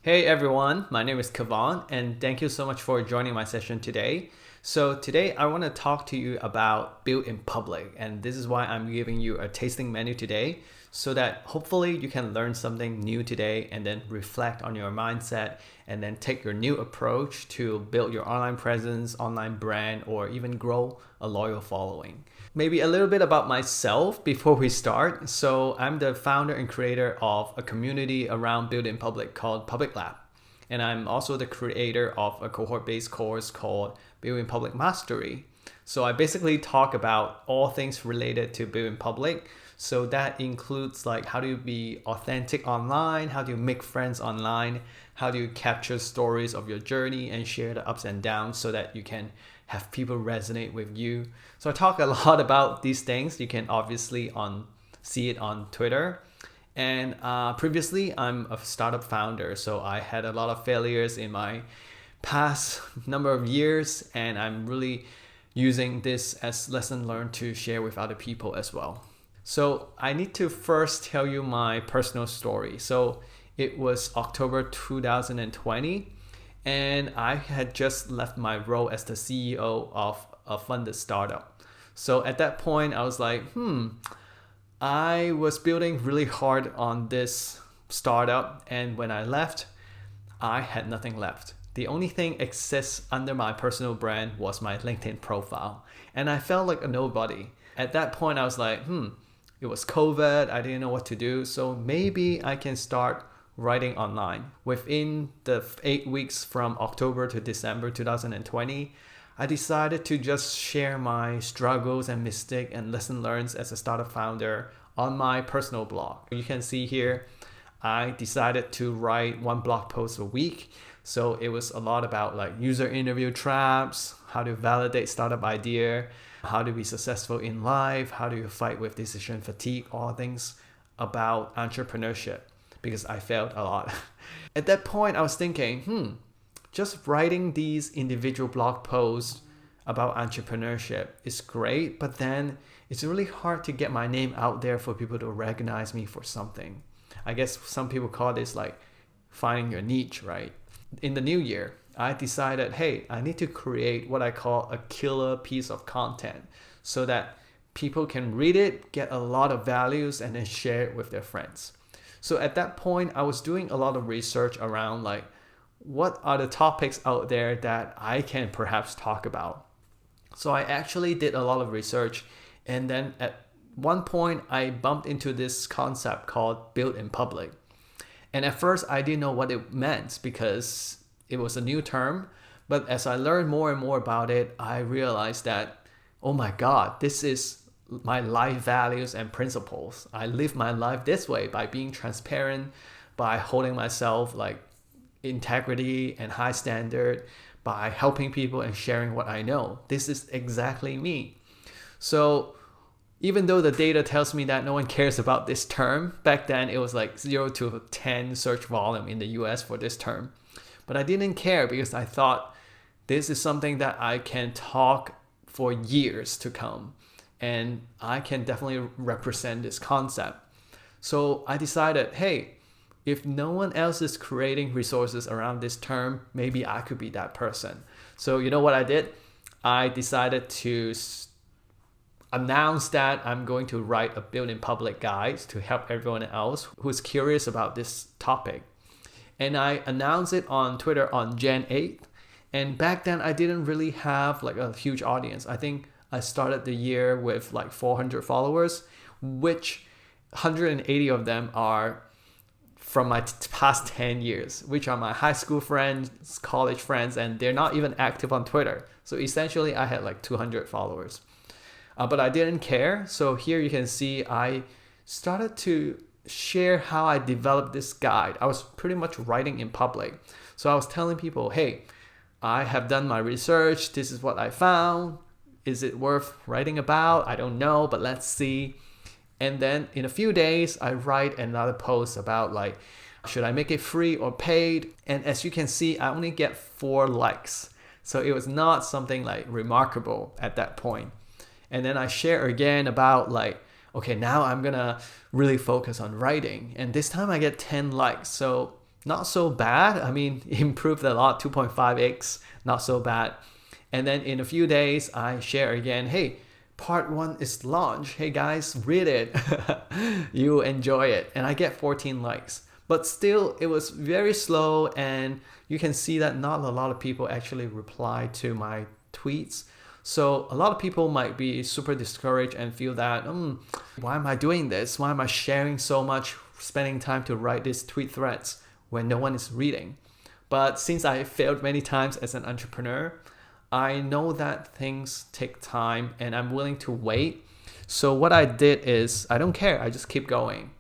Hey everyone, my name is Kavan and thank you so much for joining my session today. So today I want to talk to you about Build in Public, and this is why I'm giving you a tasting menu today so that hopefully you can learn something new today and then reflect on your mindset and then take your new approach to build your online presence, online brand, or even grow a loyal following. Maybe a little bit about myself before we start. So I'm the founder and creator of a community around Build in Public called Public Lab. And I'm also the creator of a cohort-based course called Build in Public Mastery. So I basically talk about all things related to Build in Public. So that includes like how do you be authentic online, how do you make friends online, how do you capture stories of your journey and share the ups and downs so that you can have people resonate with you. So I talk a lot about these things. You can obviously see it on Twitter. And previously, I'm a startup founder, so I had a lot of failures in my past number of years, and I'm really using this as lesson learned to share with other people as well. So I need to first tell you my personal story. So it was October 2020, and I had just left my role as the CEO of a funded startup. So at that point, I was like, I was building really hard on this startup, and when I left, I had nothing left. The only thing exists under my personal brand was my LinkedIn profile, and I felt like a nobody. At that point, I was like, it was COVID, I didn't know what to do, so maybe I can start writing online. Within the 8 weeks from October to December 2020, I decided to just share my struggles and mistakes and lesson learned as a startup founder on my personal blog. You can see here, I decided to write one blog post a week. So it was a lot about like user interview traps, how to validate startup idea, how to be successful in life, how do you fight with decision fatigue, all things about entrepreneurship, because I failed a lot. At that point, I was thinking, just writing these individual blog posts about entrepreneurship is great, but then it's really hard to get my name out there for people to recognize me for something. I guess some people call this like finding your niche, right? In the new year, I decided, hey, I need to create what I call a killer piece of content so that people can read it, get a lot of values, and then share it with their friends. So at that point, I was doing a lot of research around like, what are the topics out there that I can perhaps talk about? So I actually did a lot of research, and then at one point I bumped into this concept called Build in Public. And at first I didn't know what it meant because it was a new term, but as I learned more and more about it, I realized that, oh my God, this is my life values and principles. I live my life this way by being transparent, by holding myself like integrity and high standard, by helping people and sharing what I know. This is exactly me. So even though the data tells me that no one cares about this term, back then it was like 0 to 10 search volume in the US for this term. But I didn't care because I thought this is something that I can talk for years to come, and I can definitely represent this concept. So I decided, hey, if no one else is creating resources around this term, maybe I could be that person. So you know what I did? I decided to announce that I'm going to write a Build in Public guide to help everyone else who's curious about this topic. And I announced it on Twitter on Jan 8th. And back then I didn't really have like a huge audience. I think I started the year with like 400 followers, which 180 of them are from my past 10 years, which are my high school friends, college friends, and they're not even active on Twitter. So essentially I had like 200 followers. But I didn't care. So here you can see I started to share how I developed this guide. I was pretty much writing in public. So I was telling people, hey, I have done my research. This is what I found. Is it worth writing about? I don't know, but let's see. And then in a few days, I write another post about like, should I make it free or paid? And as you can see, I only get 4 likes. So it was not something like remarkable at that point. And then I share again about like, okay, now I'm gonna really focus on writing. And this time I get 10 likes. So not so bad. I mean, improved a lot, 2.5x, not so bad. And then in a few days, I share again, hey, part 1 is launched. Hey guys, read it. You enjoy it. And I get 14 likes. But still, it was very slow, and you can see that not a lot of people actually reply to my tweets. So a lot of people might be super discouraged and feel that, why am I doing this? Why am I sharing so much, spending time to write these tweet threads when no one is reading? But since I failed many times as an entrepreneur, I know that things take time and I'm willing to wait. So what I did is I don't care. I just keep going.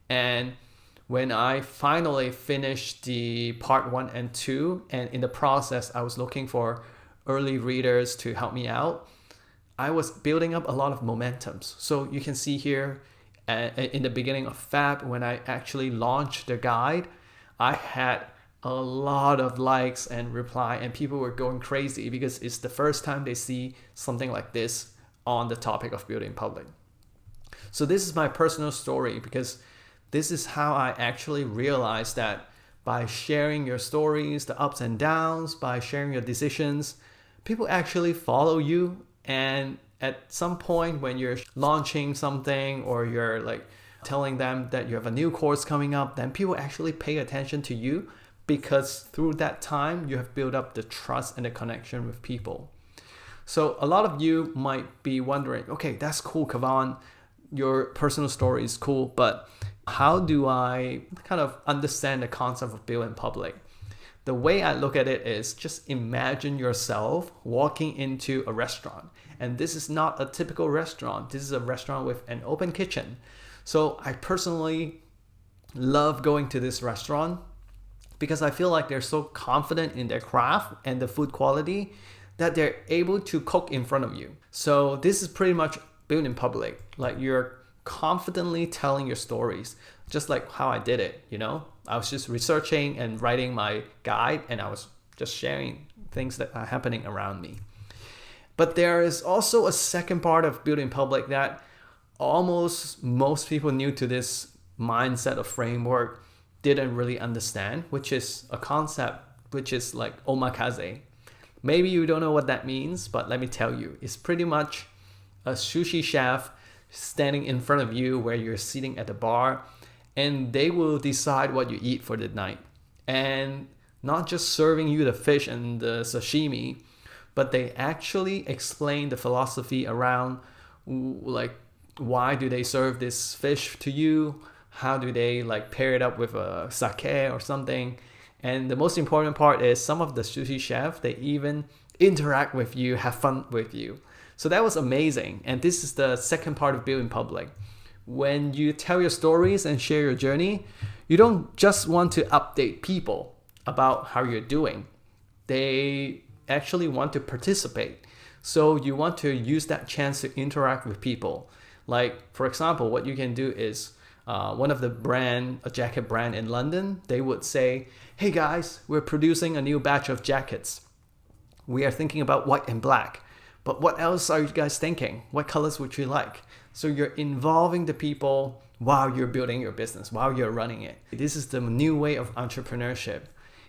And when I finally finished the part 1 and 2, and in the process, I was looking for early readers to help me out, I was building up a lot of momentums. So you can see here in the beginning of Feb, when I actually launched the guide, I had a lot of likes and reply, and people were going crazy because it's the first time they see something like this on the topic of building public. So this is my personal story, because this is how I actually realized that by sharing your stories, the ups and downs, by sharing your decisions, people actually follow you. And at some point when you're launching something, or you're like telling them that you have a new course coming up, then people actually pay attention to you, because through that time you have built up the trust and the connection with people. So a lot of you might be wondering, okay, that's cool, Kavan, your personal story is cool, but how do I kind of understand the concept of building public? The way I look at it is, just imagine yourself walking into a restaurant. And this is not a typical restaurant. This is a restaurant with an open kitchen. So I personally love going to this restaurant because I feel like they're so confident in their craft and the food quality that they're able to cook in front of you. So this is pretty much building public. Like, you're confidently telling your stories, just like how I did it. I was just researching and writing my guide, and I was just sharing things that are happening around me. But there is also a second part of building public that almost most people new to this mindset of framework didn't really understand, which is a concept which is like omakase. Maybe you don't know what that means, but let me tell you, it's pretty much a sushi chef standing in front of you where you're sitting at the bar, and they will decide what you eat for the night. And not just serving you the fish and the sashimi, but they actually explain the philosophy around, like, why do they serve this fish to you? How do they like pair it up with a sake or something? And the most important part is, some of the sushi chefs, they even interact with you, have fun with you. So that was amazing. And this is the second part of building public. When you tell your stories and share your journey, you don't just want to update people about how you're doing. They actually want to participate. So you want to use that chance to interact with people. Like, for example, what you can do is, one of the a jacket brand in London, they would say, hey guys, we're producing a new batch of jackets. We are thinking about white and black. But what else are you guys thinking? What colors would you like? So you're involving the people while you're building your business, while you're running it. This is the new way of entrepreneurship.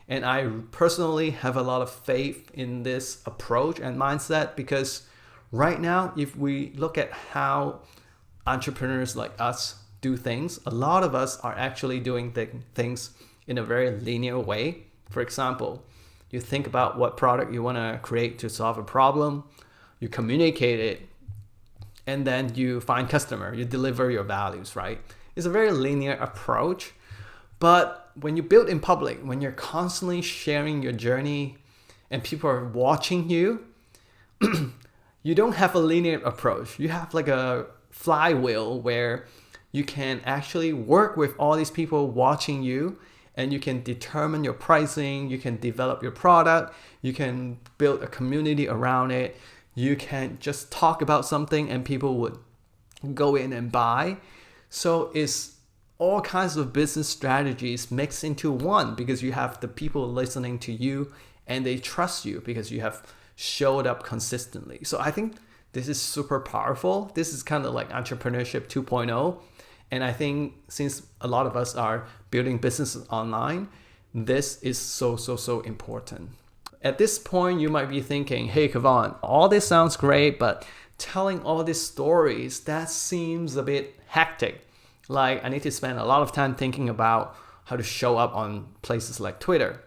And I personally have a lot of faith in this approach and mindset, because right now, if we look at how entrepreneurs like us do things, a lot of us are actually doing things in a very linear way. For example, you think about what product you want to create to solve a problem, you communicate it, and then you find customer, you deliver your values, right? It's a very linear approach. But when you build in public, when you're constantly sharing your journey and people are watching you, you don't have a linear approach. You have like a flywheel where you can actually work with all these people watching you, and you can determine your pricing, you can develop your product, you can build a community around it. You can just talk about something and people would go in and buy. So it's all kinds of business strategies mixed into one, because you have the people listening to you and they trust you because you have showed up consistently. So I think this is super powerful. This is kind of like entrepreneurship 2.0. And I think since a lot of us are building businesses online, This is so important. At this point, you might be thinking, hey, Kavan, all this sounds great, but telling all these stories, that seems a bit hectic. Like I need to spend a lot of time thinking about how to show up on places like Twitter.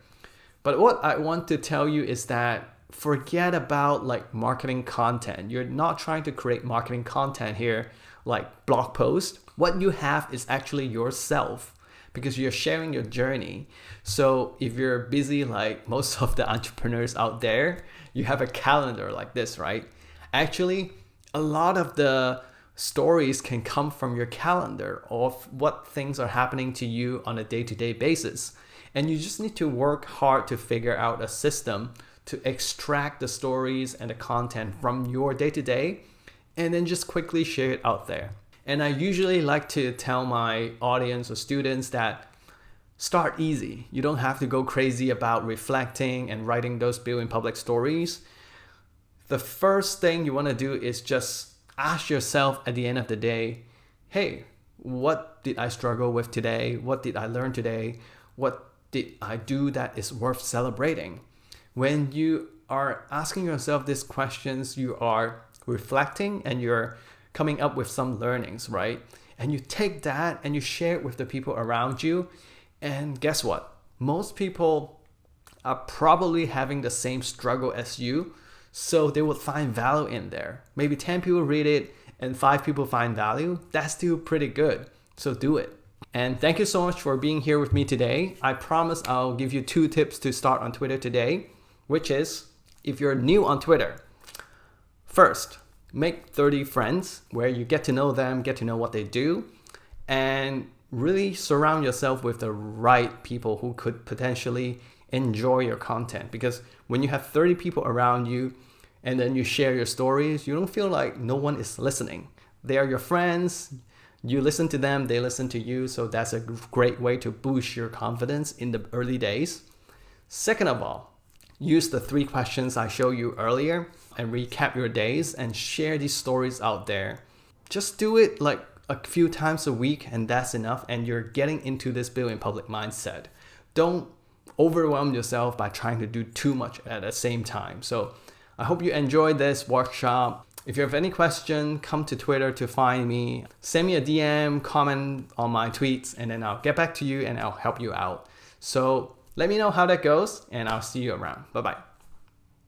But what I want to tell you is that forget about like marketing content. You're not trying to create marketing content here like blog post. What you have is actually yourself, because you're sharing your journey. So if you're busy like most of the entrepreneurs out there, you have a calendar like this, right? Actually, a lot of the stories can come from your calendar of what things are happening to you on a day-to-day basis. And you just need to work hard to figure out a system to extract the stories and the content from your day-to-day and then just quickly share it out there. And I usually like to tell my audience or students that start easy. You don't have to go crazy about reflecting and writing those Build in Public stories. The first thing you want to do is just ask yourself at the end of the day, hey, what did I struggle with today? What did I learn today? What did I do that is worth celebrating? When you are asking yourself these questions, you are reflecting and you're coming up with some learnings, right? And you take that and you share it with the people around you. And guess what? Most people are probably having the same struggle as you. So they will find value in there. Maybe 10 people read it and 5 people find value. That's still pretty good. So do it. And thank you so much for being here with me today. I promise I'll give you 2 tips to start on Twitter today, which is if you're new on Twitter, first, make 30 friends where you get to know them, get to know what they do, and really surround yourself with the right people who could potentially enjoy your content. Because when you have 30 people around you and then you share your stories, you don't feel like no one is listening. They are your friends. You listen to them, they listen to you. So that's a great way to boost your confidence in the early days. Second of all, use the 3 questions I showed you earlier and recap your days and share these stories out there. Just do it like a few times a week and that's enough, and you're getting into this Build in Public mindset. Don't overwhelm yourself by trying to do too much at the same time. So I hope you enjoyed this workshop. If you have any question, come to Twitter to find me. Send me a DM, comment on my tweets, and then I'll get back to you and I'll help you out. So let me know how that goes, and I'll see you around. Bye-bye.